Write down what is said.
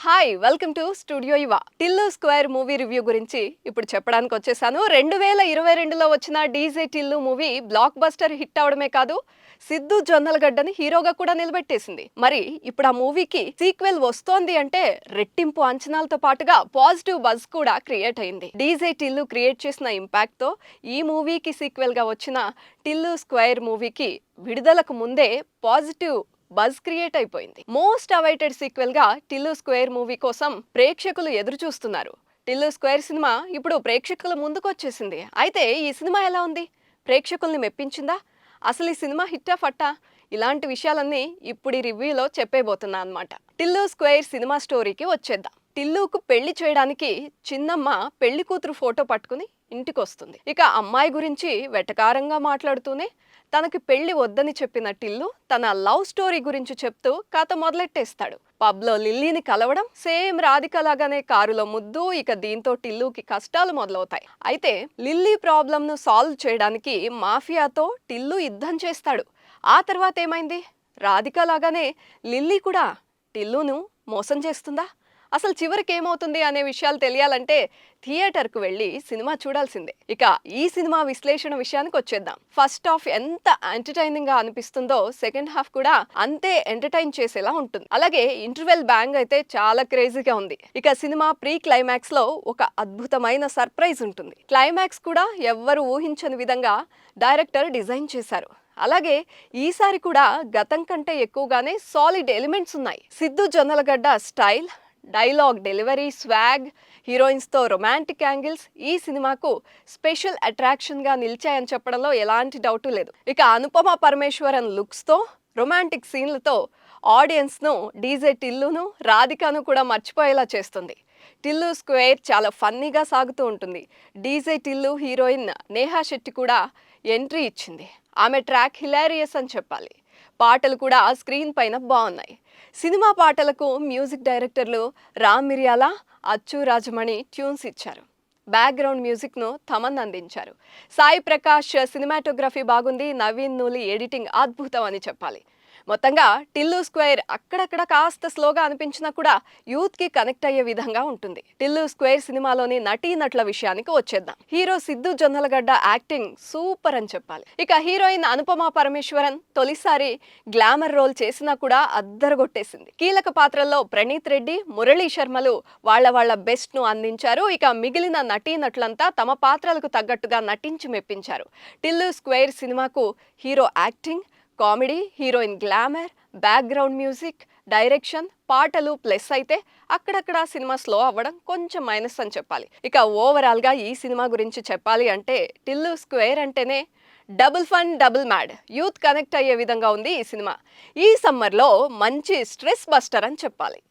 Hi welcome to studio యువ Tillu square movie review గురించి ఇప్పుడు చెప్పడానికి వచ్చేసాను. 2022లో వచ్చిన DJ Tillu movie blockbuster hit అవడమే కాదు, సిద్ధు జొన్నలగడ్డని హీరోగా కూడా నిలబెట్టేసింది. మరి ఇప్పుడు ఆ మూవీకి సీక్వెల్ వస్తోంది అంటే రెట్టింపు అంచనాలతో పాటుగా పాజిటివ్ బజ్ కూడా క్రియేట్ అయింది. డీజే టిల్లు క్రియేట్ చేసిన ఇంపాక్ట్ తో ఈ మూవీకి సీక్వెల్ గా వచ్చిన టిల్లు స్క్వేర్ మూవీకి విడుదలకు ముందే పాజిటివ్ బజ్ క్రియేట్ అయిపోయింది. మోస్ట్ అవైటెడ్ సీక్వెల్ గా టిల్లు స్క్వేర్ మూవీ కోసం ప్రేక్షకులు ఎదురు చూస్తున్నారు. టిల్లు స్క్వేర్ సినిమా ఇప్పుడు ప్రేక్షకుల ముందుకు వచ్చేసింది. అయితే ఈ సినిమా ఎలా ఉంది? ప్రేక్షకుల్ని మెప్పించిందా? అసలు ఈ సినిమా హిట్టా ఫట్టా? ఇలాంటి విషయాలన్నీ ఇప్పుడు ఈ రివ్యూలో చెప్పేబోతున్నా అన్నమాట. టిల్లు స్క్వేర్ సినిమా స్టోరీకి వచ్చేద్దాం. టిల్లుకు పెళ్లి చేయడానికి చిన్నమ్మ పెళ్లి కూతురు ఫోటో పట్టుకుని ఇంటికి వస్తుంది. ఇక అమ్మాయి గురించి వెటకారంగా మాట్లాడుతూనే తనకి పెళ్లి వద్దని చెప్పిన టిల్లు తన లవ్ స్టోరీ గురించి చెప్తూ కథ మొదలెట్టేస్తాడు. పబ్లో లిల్లీని కలవడం, సేమ్ రాధిక లాగానే కారులో ముద్దు. ఇక దీంతో టిల్లుకి కష్టాలు మొదలవుతాయి. అయితే లిల్లీ ప్రాబ్లమ్ ను సాల్వ్ చేయడానికి మాఫియాతో టిల్లు యుద్ధం చేస్తాడు. ఆ తర్వాత ఏమైంది? రాధిక లాగానే లిల్లీ కూడా టిల్లును మోసం చేస్తుందా? అసలు చివరికి ఏమవుతుంది అనే విషయాలు తెలియాలంటే థియేటర్కు వెళ్ళి సినిమా చూడాల్సిందే. ఇక ఈ సినిమా విశ్లేషణ విషయానికి వచ్చేద్దాం. ఫస్ట్ హాఫ్ ఎంత ఎంటర్టైనింగ్ గా అనిపిస్తుందో సెకండ్ హాఫ్ కూడా అంతే ఎంటర్టైన్ చేసేలా ఉంటుంది. అలాగే ఇంటర్వెల్ బ్యాంగ్ అయితే చాలా క్రేజీగా ఉంది. ఇక సినిమా ప్రీ క్లైమాక్స్ లో ఒక అద్భుతమైన సర్ప్రైజ్ ఉంటుంది. క్లైమాక్స్ కూడా ఎవ్వరు ఊహించని విధంగా డైరెక్టర్ డిజైన్ చేశారు. అలాగే ఈసారి కూడా గతం కంటే ఎక్కువగానే సాలిడ్ ఎలిమెంట్స్ ఉన్నాయి. Siddhu Jonnalagadda style, dialogue delivery, swag, హీరోయిన్స్తో రొమాంటిక్ యాంగిల్స్ ఈ సినిమాకు స్పెషల్ అట్రాక్షన్గా నిలిచాయని చెప్పడంలో ఎలాంటి డౌటు లేదు. ఇక అనుపమ పరమేశ్వరన్ లుక్స్తో, రొమాంటిక్ సీన్లతో ఆడియన్స్ను డీజే టిల్లును, రాధికను కూడా మర్చిపోయేలా చేస్తుంది. టిల్లు స్క్వేర్ చాలా ఫన్నీగా సాగుతూ ఉంటుంది. డీజే టిల్లు హీరోయిన్ నేహా శెట్టి కూడా ఎంట్రీ ఇచ్చింది. ఆమె ట్రాక్ హిలారియస్ అని చెప్పాలి. పాటలు కూడా స్క్రీన్ పైన బాగున్నాయి. సినిమా పాటలకు మ్యూజిక్ డైరెక్టర్లు రామ్ మిర్యాల, అచ్చు రాజమణి ట్యూన్స్ ఇచ్చారు. బ్యాక్గ్రౌండ్ మ్యూజిక్ను తమన్ అందించారు. సాయి ప్రకాష్ సినిమాటోగ్రఫీ బాగుంది. నవీన్ నూలి ఎడిటింగ్ అద్భుతం అని చెప్పాలి. మొత్తంగా టిల్లు స్క్వేర్ అక్కడక్కడ కాస్త స్లోగా అనిపించినా కూడా యూత్ కి కనెక్ట్ అయ్యే విధంగా ఉంటుంది. టిల్లు స్క్వేర్ సినిమాలోని నటీనటుల విషయానికి వచ్చేద్దాం. Hero Siddhu Jonnalagadda acting super అని చెప్పాలి. ఇక హీరోయిన్ అనుపమ పరమేశ్వరన్ తొలిసారి గ్లామర్ రోల్ చేసినా కూడా అద్దరగొట్టేసింది. కీలక పాత్రల్లో ప్రణీత్ రెడ్డి, మురళీ శర్మలు వాళ్ళ బెస్ట్ ను అందించారు. ఇక మిగిలిన నటీనటులంతా తమ పాత్రలకు తగ్గట్టుగా నటించి మెప్పించారు. టిల్లు స్క్వేర్ సినిమాకు hero acting, comedy, heroine glamour, background music, direction, పాటలు ప్లస్ అయితే అక్కడక్కడ సినిమా స్లో అవ్వడం కొంచెం మైనస్ అని చెప్పాలి. ఇక ఓవరాల్గా ఈ సినిమా గురించి చెప్పాలి అంటే టిల్లు స్క్వేర్ అంటేనే double fun double mad, youth connect అయ్యే విధంగా ఉంది ఈ సినిమా. ఈ సమ్మర్లో మంచి స్ట్రెస్ బస్టర్ అని చెప్పాలి.